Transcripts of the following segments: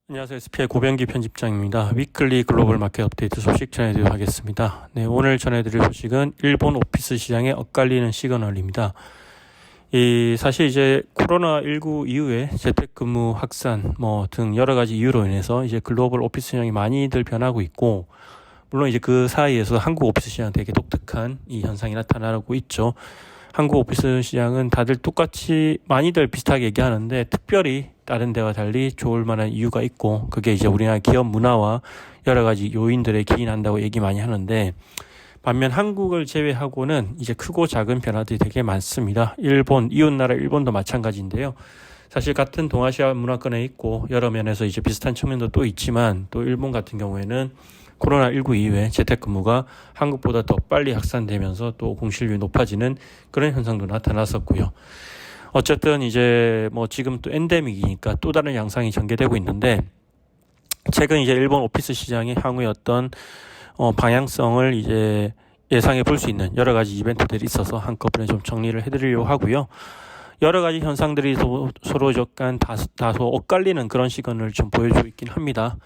안녕하세요. SPI 고병기 편집장입니다. 위클리 글로벌 마켓 업데이트 소식 전해드리도록 하겠습니다. 네, 오늘 전해드릴 소식은 일본 오피스 시장에 엇갈리는 시그널입니다. 사실 이제 코로나19 이후에 재택근무 확산 등 여러 가지 이유로 인해서 이제 글로벌 오피스 시장이 많이들 변하고 있고, 물론 이제 그 사이에서 한국 오피스 시장 되게 독특한 이 현상이 나타나고 있죠. 한국 오피스 시장은 다들 똑같이 많이들 비슷하게 얘기하는데 특별히 다른 데와 달리 좋을 만한 이유가 있고, 그게 이제 우리나라 기업 문화와 여러 가지 요인들에 기인한다고 얘기 많이 하는데, 반면 한국을 제외하고는 이제 크고 작은 변화들이 되게 많습니다. 일본, 이웃나라 일본도 마찬가지인데요. 사실 같은 동아시아 문화권에 있고 여러 면에서 이제 비슷한 측면도 또 있지만, 또 일본 같은 경우에는 코로나19 이후에 재택근무가 한국보다 더 빨리 확산되면서 또 공실률이 높아지는 그런 현상도 나타났었고요. 어쨌든 이제 지금 또 엔데믹이니까 또 다른 양상이 전개되고 있는데, 최근 이제 일본 오피스 시장의 향후의 어떤 방향성을 이제 예상해 볼 수 있는 여러 가지 이벤트들이 있어서 한꺼번에 좀 정리를 해드리려고 하고요. 여러 가지 현상들이 서로 약간 다소 엇갈리는 그런 시그널을 좀 보여주고 있긴 합니다.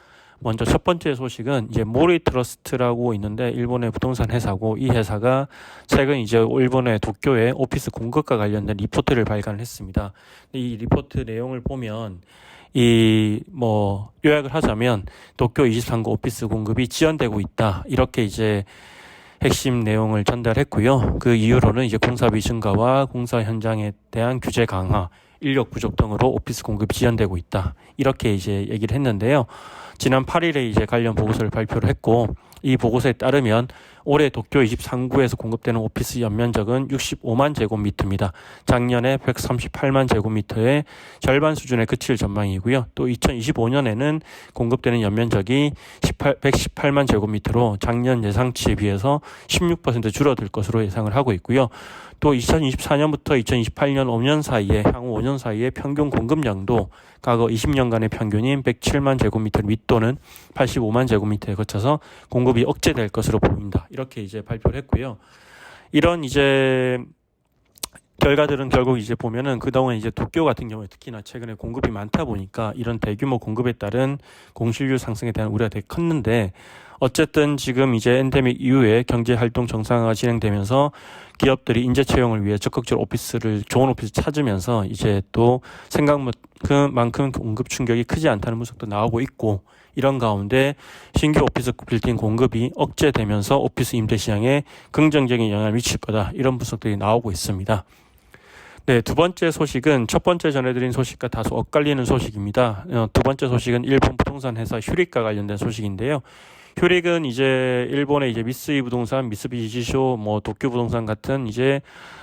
먼저 첫 번째 소식은 이제 모리트러스트라고 있는데 일본의 부동산 회사고, 이 회사가 최근 이제 일본의 도쿄의 오피스 공급과 관련된 리포트를 발간을 했습니다. 이 리포트 내용을 보면 요약을 하자면 도쿄 23구 오피스 공급이 지연되고 있다, 이렇게 이제 핵심 내용을 전달했고요. 그 이유로는 이제 공사비 증가와 공사 현장에 대한 규제 강화, 인력 부족 등으로 오피스 공급이 지연되고 있다, 이렇게 이제 얘기를 했는데요. 지난 8일에 이제 관련 보고서를 발표를 했고, 이 보고서에 따르면 올해 도쿄 23구에서 공급되는 오피스 연면적은 65만 제곱미터입니다. 작년에 138만 제곱미터의 절반 수준에 그칠 전망이고요. 또 2025년에는 공급되는 연면적이 118만 제곱미터로 작년 예상치에 비해서 16% 줄어들 것으로 예상을 하고 있고요. 또 2024년부터 2028년 5년 사이에, 향후 5년 사이에 평균 공급량도 과거 20년간의 평균인 107만 제곱미터 윗도는 85만 제곱미터에 거쳐서 공급이 억제될 것으로 보입니다, 이렇게 이제 발표를 했고요. 이런 이제 결과들은 결국 이제 보면은 그동안 이제 도쿄 같은 경우에 특히나 최근에 공급이 많다 보니까 이런 대규모 공급에 따른 공실률 상승에 대한 우려가 되게 컸는데, 어쨌든 지금 이제 엔데믹 이후에 경제 활동 정상화가 진행되면서 기업들이 인재 채용을 위해 적극적으로 좋은 오피스 찾으면서 이제 또 생각만큼 공급 충격이 크지 않다는 분석도 나오고 있고, 이런 가운데 신규 오피스 빌딩 공급이 억제되면서 오피스 임대 시장에 긍정적인 영향을 미칠 거다, 이런 분석들이 나오고 있습니다. 네, 두 번째 소식은 첫 번째 전해드린 소식과 다소 엇갈리는 소식입니다. 두 번째 소식은 일본 부동산 회사 휴릭과 관련된 소식인데요. 휴릭은 이제 일본의 이제 미쓰이 부동산, 미쓰비시쇼, 도쿄 부동산 같은 이제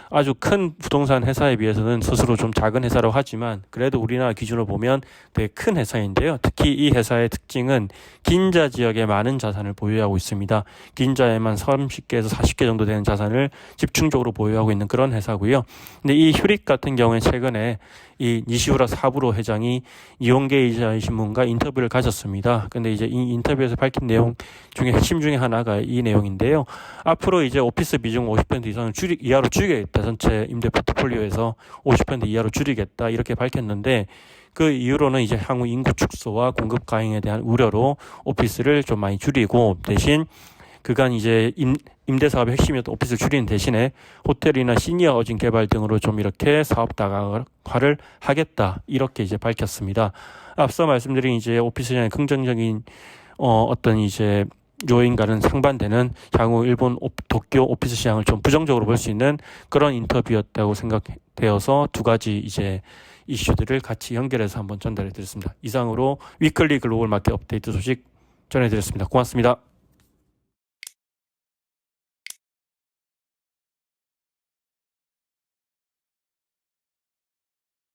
아주 큰 부동산 회사에 비해서는 스스로 좀 작은 회사라고 하지만, 그래도 우리나라 기준으로 보면 되게 큰 회사인데요. 특히 이 회사의 특징은 긴자 지역에 많은 자산을 보유하고 있습니다. 긴자에만 30개에서 40개 정도 되는 자산을 집중적으로 보유하고 있는 그런 회사고요. 근데 이 휴릭 같은 경우에 최근에 이 니시우라 사부로 회장이 니혼게이자 신문과 인터뷰를 가졌습니다. 근데 이제 이 인터뷰에서 밝힌 내용 중에 핵심 중에 하나가 이 내용인데요. 앞으로 이제 오피스 비중 50% 이상을 이하로 줄이겠다. 전체 임대 포트폴리오에서 50% 이하로 줄이겠다, 이렇게 밝혔는데, 그 이유로는 이제 향후 인구 축소와 공급 과잉에 대한 우려로 오피스를 좀 많이 줄이고, 대신 그간 이제 임대 사업의 핵심이었던 오피스를 줄이는 대신에 호텔이나 시니어 어진 개발 등으로 좀 이렇게 사업 다각화를 하겠다, 이렇게 이제 밝혔습니다. 앞서 말씀드린 이제 오피스 시장의 긍정적인 어떤 이제 요인과는 상반되는 향후 일본 도쿄 오피스 시장을 좀 부정적으로 볼 수 있는 그런 인터뷰였다고 생각되어서 두 가지 이제 이슈들을 같이 연결해서 한번 전달해 드렸습니다. 이상으로 위클리 글로벌 마켓 업데이트 소식 전해드렸습니다. 고맙습니다.